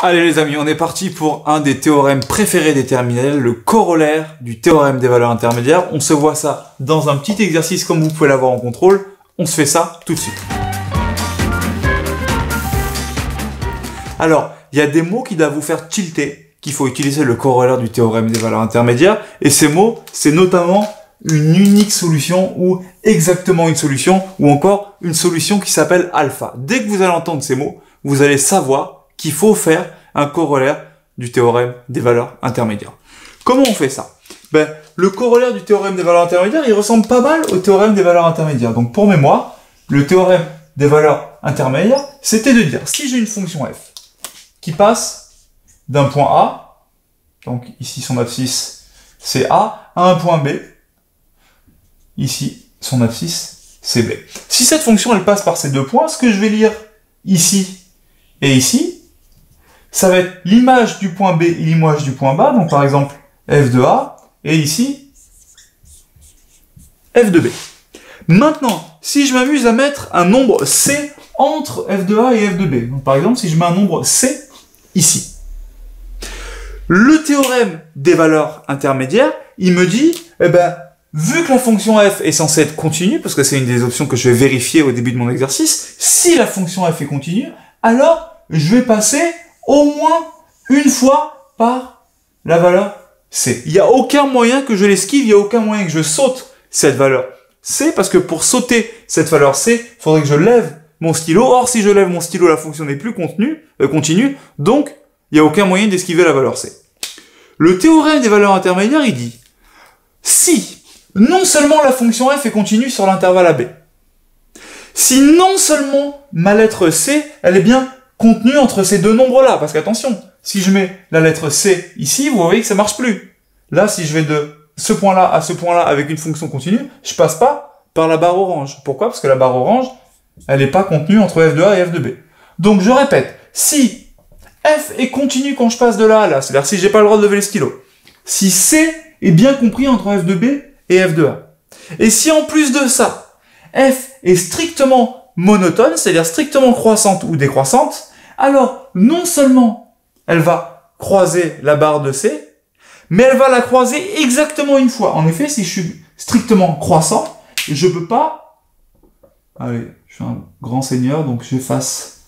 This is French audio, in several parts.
Allez les amis, on est parti pour un des théorèmes préférés des terminales, le corollaire du théorème des valeurs intermédiaires. On se voit ça dans un petit exercice comme vous pouvez l'avoir en contrôle. On se fait ça tout de suite. Alors, il y a des mots qui doivent vous faire tilter, qu'il faut utiliser le corollaire du théorème des valeurs intermédiaires. Et ces mots, c'est notamment une unique solution ou exactement une solution ou encore une solution qui s'appelle alpha. Dès que vous allez entendre ces mots, vous allez savoir qu'il faut faire un corollaire du théorème des valeurs intermédiaires. Comment on fait ça? Le corollaire du théorème des valeurs intermédiaires, il ressemble pas mal au théorème des valeurs intermédiaires. Donc pour mémoire, le théorème des valeurs intermédiaires, c'était de dire, si j'ai une fonction f qui passe d'un point A, donc ici son abscisse c'est A, à un point B, ici son abscisse c'est B. Si cette fonction elle passe par ces deux points, ce que je vais lire ici et ici, ça va être l'image du point B et l'image du point bas, donc par exemple f de A, et ici f de B. Maintenant, si je m'amuse à mettre un nombre C entre f de A et f de B, donc par exemple si je mets un nombre C ici, le théorème des valeurs intermédiaires, il me dit, vu que la fonction f est censée être continue, parce que c'est une des options que je vais vérifier au début de mon exercice, si la fonction f est continue, alors je vais passer au moins une fois par la valeur C. Il n'y a aucun moyen que je l'esquive, il n'y a aucun moyen que je saute cette valeur C, parce que pour sauter cette valeur C, il faudrait que je lève mon stylo. Or, si je lève mon stylo, la fonction n'est plus continue, donc il n'y a aucun moyen d'esquiver la valeur C. Le théorème des valeurs intermédiaires, il dit, si non seulement la fonction f est continue sur l'intervalle AB, si non seulement ma lettre C, elle est bien contenue entre ces deux nombres-là, parce qu'attention, si je mets la lettre C ici, vous voyez que ça marche plus. Là, si je vais de ce point-là à ce point-là avec une fonction continue, je passe pas par la barre orange. Pourquoi? Parce que la barre orange, elle n'est pas contenue entre f de A et f de B. Donc, je répète, si f est continue quand je passe de là à là, c'est-à-dire si j'ai pas le droit de lever le stylo, si C est bien compris entre f de B et f de A, et si en plus de ça, f est strictement monotone, c'est-à-dire strictement croissante ou décroissante, alors non seulement elle va croiser la barre de C, mais elle va la croiser exactement une fois. En effet, si je suis strictement croissant, je peux pas... Allez, je suis un grand seigneur, donc j'efface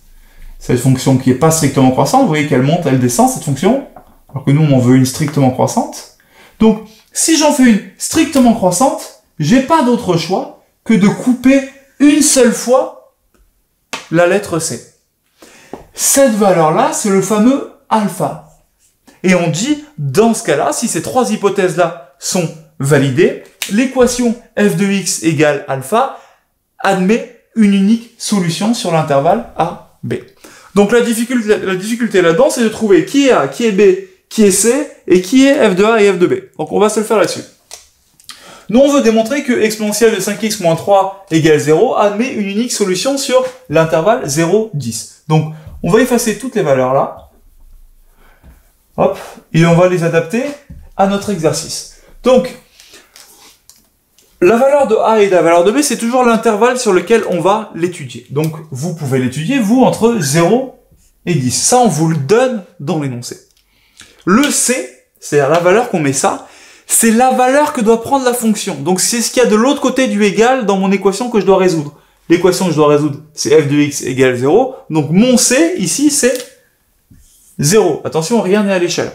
cette fonction qui est pas strictement croissante. Vous voyez qu'elle monte, elle descend, cette fonction, alors que nous, on en veut une strictement croissante. Donc, si j'en fais une strictement croissante, j'ai pas d'autre choix que de couper une seule fois la lettre C. Cette valeur-là, c'est le fameux alpha. Et on dit, dans ce cas-là, si ces trois hypothèses-là sont validées, l'équation f de x égale alpha admet une unique solution sur l'intervalle A, B. Donc la difficulté là-dedans, c'est de trouver qui est A, qui est B, qui est C, et qui est f de A et f de B. Donc on va se le faire là-dessus. Nous, on veut démontrer que exponentielle de 5x moins 3 égale 0 admet une unique solution sur l'intervalle 0, 10. Donc, on va effacer toutes les valeurs là. Hop. Et on va les adapter à notre exercice. Donc, la valeur de A et la valeur de B, c'est toujours l'intervalle sur lequel on va l'étudier. Donc, vous pouvez l'étudier, vous, entre 0 et 10. Ça, on vous le donne dans l'énoncé. Le C, c'est-à-dire la valeur qu'on met ça, c'est la valeur que doit prendre la fonction. Donc, c'est ce qu'il y a de l'autre côté du égal dans mon équation que je dois résoudre. L'équation que je dois résoudre, c'est f de x égale 0. Donc, mon C, ici, c'est 0. Attention, rien n'est à l'échelle.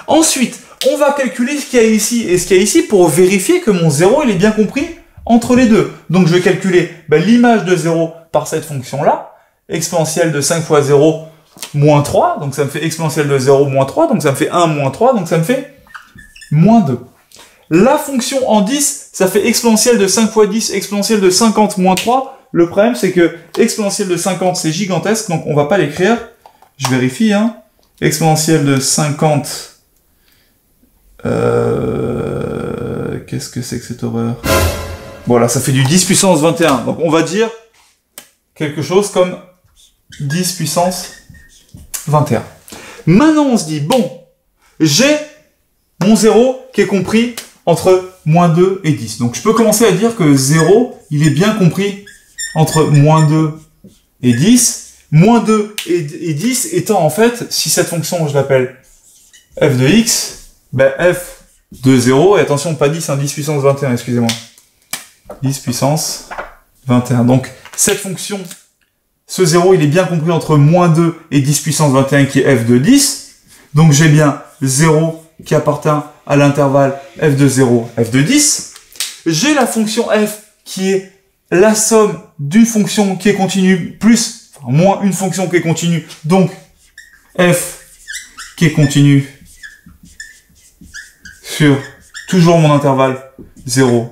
Ensuite, on va calculer ce qu'il y a ici et ce qu'il y a ici pour vérifier que mon 0, il est bien compris entre les deux. Donc, je vais calculer l'image de 0 par cette fonction-là. Exponentielle de 5 fois 0, moins 3. Donc, ça me fait exponentielle de 0, moins 3. Donc, ça me fait 1, moins 3. Donc, ça me fait moins 2. La fonction en 10, ça fait exponentielle de 5 fois 10, exponentielle de 50 moins 3. Le problème, c'est que exponentielle de 50, c'est gigantesque, donc on va pas l'écrire. Je vérifie, hein. Exponentielle de 50... Qu'est-ce que c'est que cette horreur? Voilà, ça fait du 10 puissance 21. Donc on va dire quelque chose comme 10 puissance 21. Maintenant, on se dit, bon, j'ai mon 0 qui est compris entre moins 2 et 10. Donc je peux commencer à dire que 0, il est bien compris entre moins 2 et 10. moins 2 et 10 étant en fait, si cette fonction, je l'appelle f de x, ben f de 0, et attention, pas 10, hein, 10 puissance 21, excusez-moi. 10 puissance 21. Donc, cette fonction, ce 0, il est bien compris entre moins 2 et 10 puissance 21 qui est f de 10. Donc, j'ai bien 0 qui appartient à l'intervalle f de 0, f de 10. J'ai la fonction f qui est la somme d'une fonction qui est continue plus, enfin, moins une fonction qui est continue. Donc, f qui est continue sur toujours mon intervalle 0,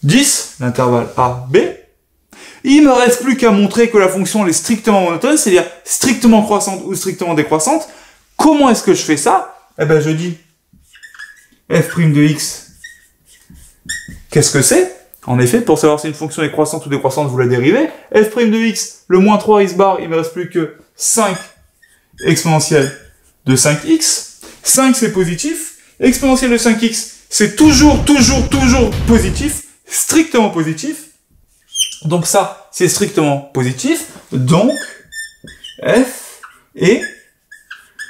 10, l'intervalle a, b. Il me reste plus qu'à montrer que la fonction elle est strictement monotone, c'est-à-dire strictement croissante ou strictement décroissante. Comment est-ce que je fais ça? Eh ben, je dis f' de x, qu'est-ce que c'est? En effet, pour savoir si une fonction est croissante ou décroissante, vous la dérivez. f' de x, le moins 3, il se barre, il me reste plus que 5 exponentielle de 5x. 5, c'est positif. Exponentielle de 5x, c'est toujours positif, strictement positif. Donc ça, c'est strictement positif. Donc, f est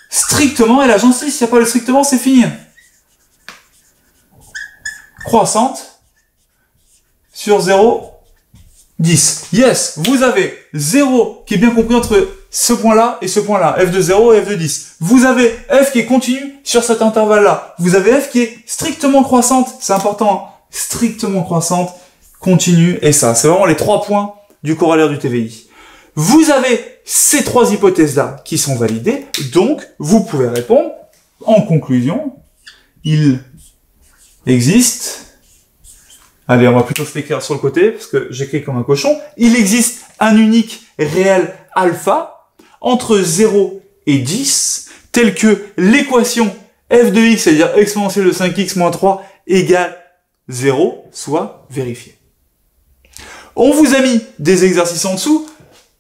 strictement, et là j'insiste, s'il n'y a pas le strictement, c'est fini. Croissante sur 0, 10. Yes, vous avez 0 qui est bien compris entre ce point-là et ce point-là, f de 0 et f de 10. Vous avez f qui est continu sur cet intervalle-là. Vous avez f qui est strictement croissante, c'est important, hein. Strictement croissante, continue, et ça. C'est vraiment les 3 points du corollaire du TVI. Vous avez ces 3 hypothèses-là qui sont validées, donc vous pouvez répondre, en conclusion, il existe... Allez, on va plutôt se l'écrire sur le côté, parce que j'écris comme un cochon. Il existe un unique réel alpha entre 0 et 10, tel que l'équation f de x, c'est-à-dire exponentielle de 5x moins 3, égale 0, soit vérifiée. On vous a mis des exercices en dessous.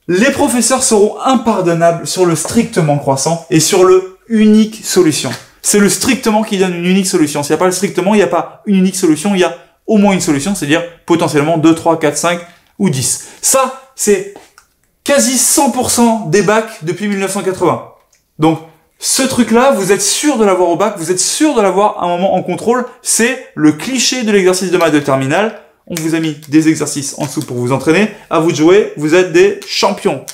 Les professeurs seront impardonnables sur le strictement croissant et sur le unique solution. C'est le strictement qui donne une unique solution. S'il n'y a pas le strictement, il n'y a pas une unique solution, il y a au moins une solution, c'est-à-dire potentiellement 2, 3, 4, 5 ou 10. Ça, c'est quasi 100% des bacs depuis 1980. Donc, ce truc-là, vous êtes sûr de l'avoir au bac, vous êtes sûr de l'avoir à un moment en contrôle, c'est le cliché de l'exercice de maths de terminale. On vous a mis des exercices en dessous pour vous entraîner. À vous de jouer, vous êtes des champions.